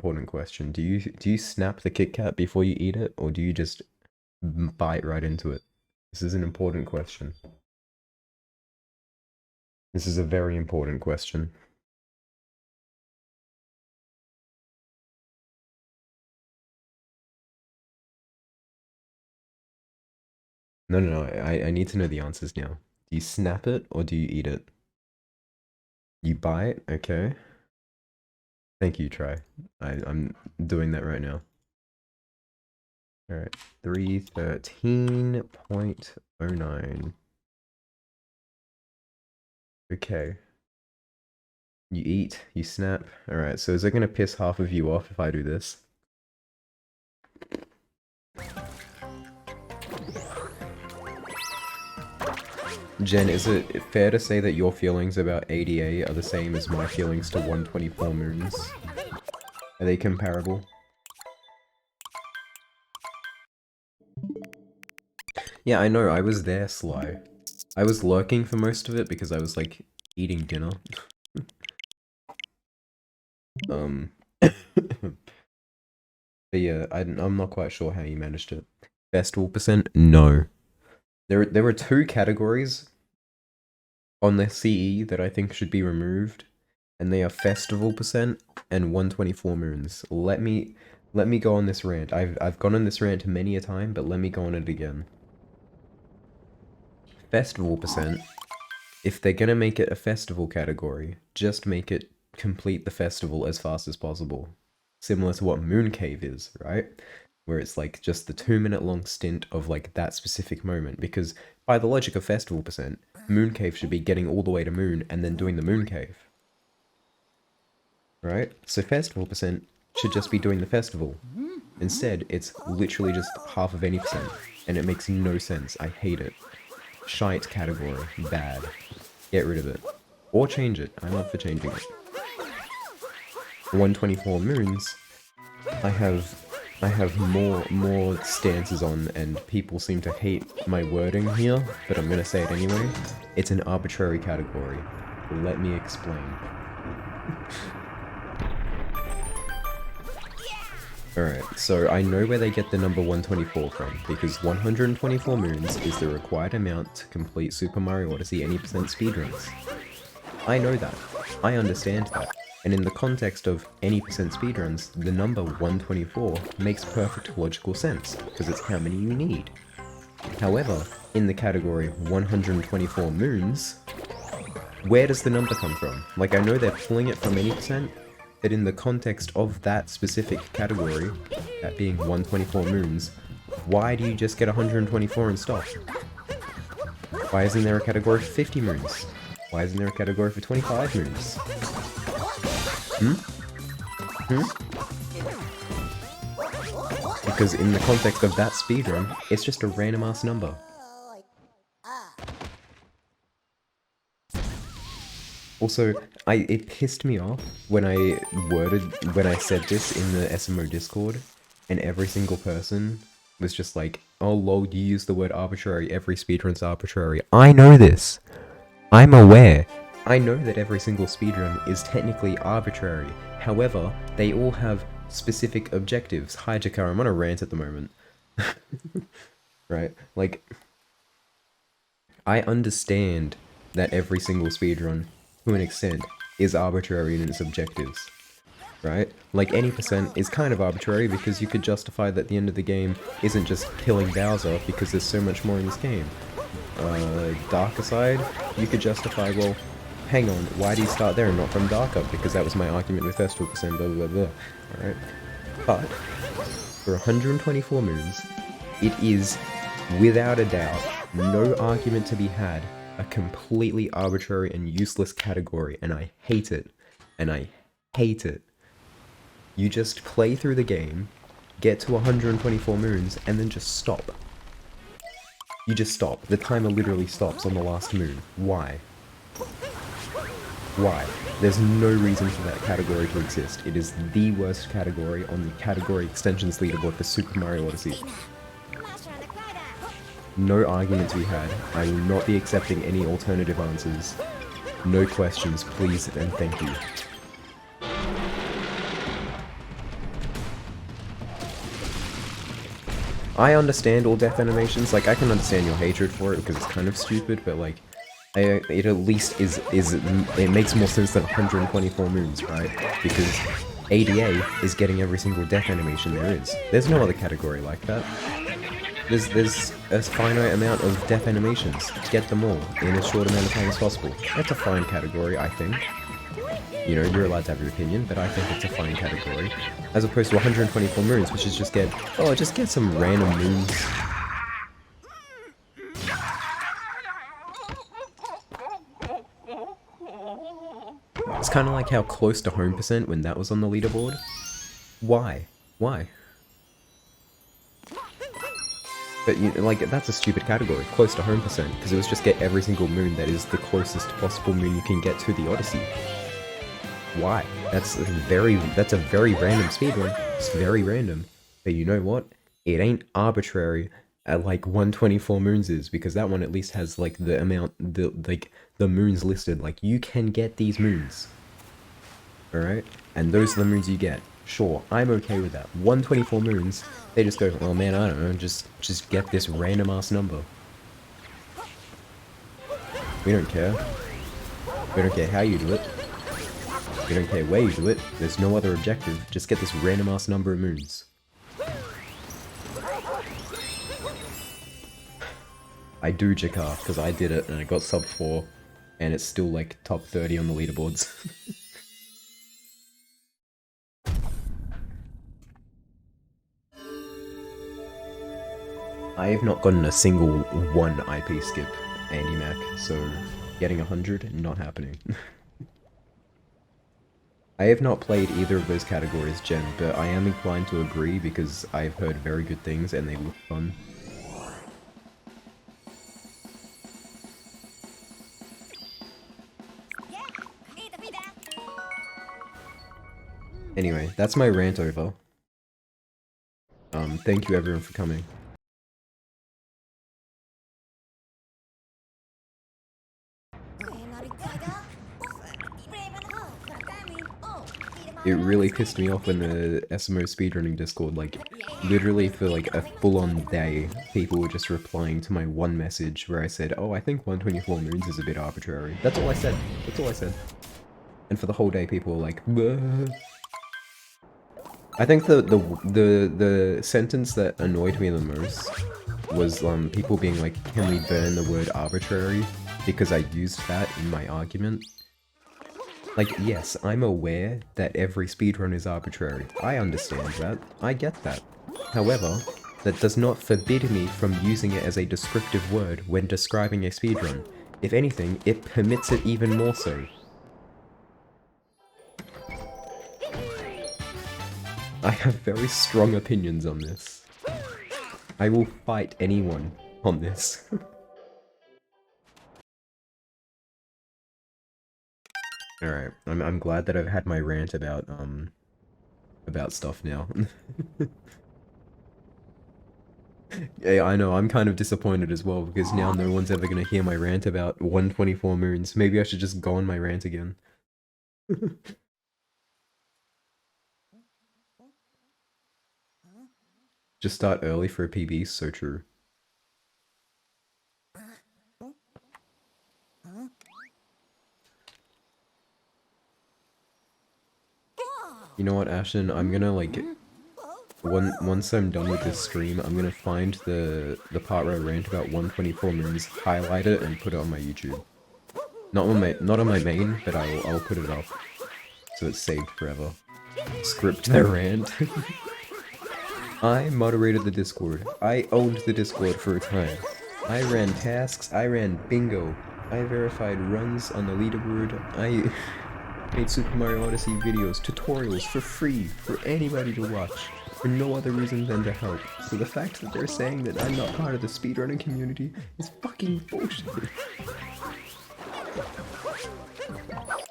important question. Do you snap the Kit Kat before you eat it, or do you just bite right into it? This is an important question. This is a very important question. No. I need to know the answers now. Do you snap it or do you eat it? You bite? Okay. Thank you, Try. I'm doing that right now. Alright. 313.09. Okay. You eat, you snap. Alright, so is it gonna piss half of you off if I do this? Jen, is it fair to say that your feelings about ADA are the same as my feelings to 124 moons? Are they comparable? Yeah, I know, I was there, Sly. I was lurking for most of it because I was, like, eating dinner. But yeah, I'm not quite sure how you managed it. Festival percent? No. There are two categories on the CE that I think should be removed, and they are festival percent and 124 moons. Let me go on this rant. I've gone on this rant many a time, but let me go on it again. Festival percent, if they're gonna make it a festival category, just make it complete the festival as fast as possible. Similar to what Mooncave is, right? Where it's like just the 2-minute long stint of like that specific moment, because by the logic of festival percent, Mooncave should be getting all the way to Moon and then doing the Mooncave. Right? So festival percent should just be doing the festival. Instead, it's literally just half of any percent, and it makes no sense. I hate it. Shite category. Bad. Get rid of it. Or change it. I'm up for changing it. 124 moons, I have more stances on, and people seem to hate my wording here, but I'm gonna say it anyway. It's an arbitrary category. Let me explain. Alright, so I know where they get the number 124 from, because 124 moons is the required amount to complete Super Mario Odyssey any percent speedruns. I know that. I understand that. And in the context of any percent speedruns, the number 124 makes perfect logical sense, because it's how many you need. However, in the category 124 moons, where does the number come from? Like, I know they're pulling it from any percent, but in the context of that specific category, that being 124 moons, why do you just get 124 and stop? Why isn't there a category for 50 moons? Why isn't there a category for 25 moons? Because in the context of that speedrun, it's just a random ass number. Also, it pissed me off when I said this in the SMO Discord, and every single person was just like, oh lol, you use the word arbitrary, every speedrun's arbitrary. I know this! I'm aware. I know that every single speedrun is technically arbitrary. However, they all have specific objectives. Hi Jakar, I'm on a rant at the moment. Right? Like, I understand that every single speedrun, to an extent, is arbitrary in its objectives. Right? Like, any percent is kind of arbitrary because you could justify that the end of the game isn't just killing Bowser because there's so much more in this game. Darker side, you could justify, well, hang on, why do you start there and not from Darker? Because that was my argument with Festival percent, blah blah blah. Alright? But, for 124 moons, it is, without a doubt, no argument to be had, a completely arbitrary and useless category, and I hate it. And I hate it. You just play through the game, get to 124 moons, and then just stop. You just stop. The timer literally stops on the last moon. Why? Why? There's no reason for that category to exist. It is the worst category on the category extensions leaderboard for Super Mario Odyssey. No argument to be had. I will not be accepting any alternative answers. No questions, please and thank you. I understand all death animations, like, I can understand your hatred for it because it's kind of stupid, but like, it at least it makes more sense than 124 moons, right? Because ADA is getting every single death animation there is. There's no other category like that. There's a finite amount of death animations. Get them all in as short amount of time as possible. That's a fine category, I think. You know, you're allowed to have your opinion, but I think it's a fine category. As opposed to 124 moons, which is just get some random moons. It's kind of like how close to home percent when that was on the leaderboard. Why? Why? But, you know, like, that's a stupid category, close to home percent, because it was just get every single moon that is the closest possible moon you can get to the Odyssey. Why? That's a very random speedrun. It's very random. But you know what? It ain't arbitrary at like 124 moons is, because that one at least has like the amount, the moons listed. Like, you can get these moons. Alright? And those are the moons you get. Sure, I'm okay with that. 124 moons, they just go, oh man, I don't know, just get this random ass number. We don't care. We don't care how you do it. We don't care where you do it. There's no other objective. Just get this random ass number of moons. I do Jakar, because I did it and I got sub 4, and it's still like top 30 on the leaderboards. I have not gotten a single one IP skip, Andy Mac, so getting 100, not happening. I have not played either of those categories, Jen, but I am inclined to agree because I've heard very good things and they look fun. Anyway, that's my rant over. Thank you everyone for coming. It really pissed me off when the SMO speedrunning Discord, like, literally for like a full-on day, people were just replying to my one message where I said, oh, I think 124 moons is a bit arbitrary. That's all I said. That's all I said. And for the whole day, people were like, bleh. I think the sentence that annoyed me the most was people being like, can we burn the word arbitrary? Because I used that in my argument. Like, yes, I'm aware that every speedrun is arbitrary. I understand that. I get that. However, that does not forbid me from using it as a descriptive word when describing a speedrun. If anything, it permits it even more so. I have very strong opinions on this. I will fight anyone on this. Alright, I'm glad that I've had my rant about stuff now. Yeah, I know, I'm kind of disappointed as well, because now no one's ever gonna hear my rant about 124 moons. Maybe I should just go on my rant again. Just start early for a PB, so true. You know what, Ashton? I'm gonna, like, once I'm done with this stream, I'm gonna find the part where I rant about 124 moons, highlight it, and put it on my YouTube. Not on my main, but I'll put it up, so it's saved forever. Script the rant. I moderated the Discord. I owned the Discord for a time. I ran tasks, I ran bingo, I verified runs on the leaderboard, I made Super Mario Odyssey videos, tutorials for free, for anybody to watch, for no other reason than to help. So the fact that they're saying that I'm not part of the speedrunning community is fucking bullshit.